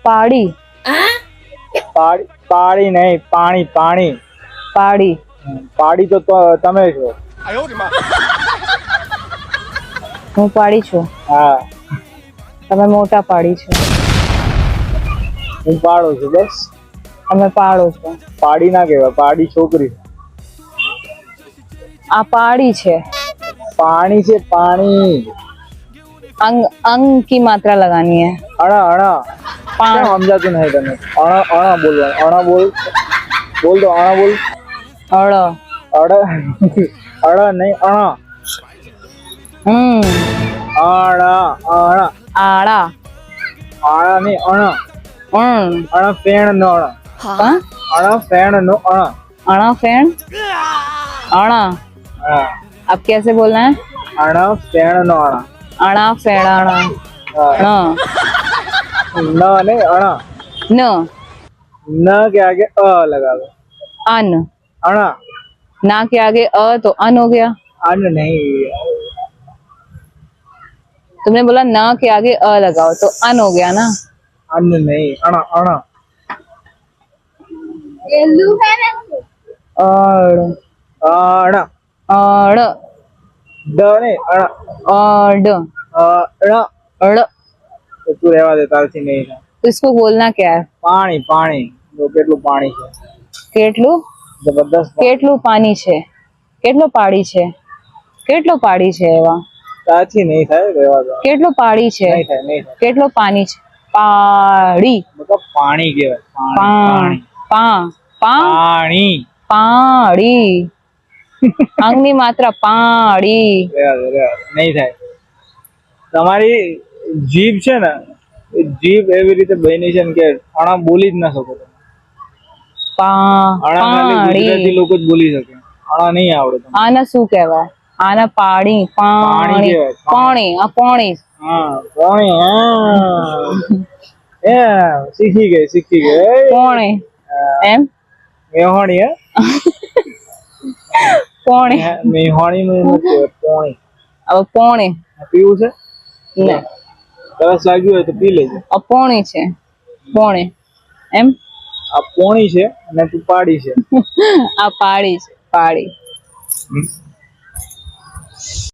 પાડી પાડી નહીં, પાણી પાણી. પાડી પાડી તો તમે છો. હું પાડી છું, હા, તમે મોટા પાડી છો. હું પાડો છું. બસ તમે પાડો છો. પાડી ના કહેવાય, પાડી છોકરી. આ પાડી છે. पानी से पानी. अंग अंग की मात्रा लगानी है. अणा अणा पान समझाતું नहीं तने. अणा अणा बोलवा. अणा बोल बोल दो. अणा बोल. अड़ अड़ अड़ा नहीं अणा. अणा अणा आड़ा आड़ा नहीं अणा. अणा फेण नो अणा. हाँ अणा फेण नो अणा. अणा फेण अणा. हाँ, अब कैसे बोलना है? अणा फेण नो अणा. अणा फेण अणा. हाँ. न नहीं अणा. न न के आगे अ लगा दो. अन. अणा. ना के आगे अ तो अन हो गया. अन नहीं. तुमने बोला ना के आगे अ लगाओ तो अन हो गया ना. अन नहीं. अणा अणा. अड़ अणा. अड़ ड नहीं अणा. अड़ अणा. अड़. तो तू રહેવા દે, તારથી નહીં થાય. तो इसको बोलना क्या है? પાણી પાણી. જો કેટલું પાણી છે. કેટલું જબરદસ્ત. કેટલું પાણી છે. કેટલો પાડી છે. કેટલો પાડી છે એવા. તારથી નહીં થાય, રહેવા દો. કેટલો પાડી છે. નહીં થાય, નહીં થાય. કેટલો પાણી છે. પાડી. મતલબ પાણી કહેવાય. પા પાણી પા પા પાણી. પાડી. અંગની માત્રા પાડી. રહેવા દો, રહેવા દો. નહીં થાય. તમારી જીભ છે ને, એ જીભ એવી રીતે બની છે ને કે અણા બોલી જ ના શકો તમે. પા અણા ખાલી ગુજરાતી પાડી. લોકો જ બોલી શકે. અણા નહીં આવડે તમને. આના શું કહેવાય? આના પાડી પાણી પાણી કહેવાય. પાણી આ પાણી. હા પાણી. હા એ શીખી ગઈ, શીખી ગઈ. પાણી એમ મેહોણી. હે પાણી. મેહોણી નું નથી, પાણી. હવે પાણી પીવું છે? ને તરસ લાગ્યું હોય તો પી લેજે. આ પાણી છે. પાણી એમ. આ પોણી છે અને તું પાડી છે. આ પાડી છે. પાડી.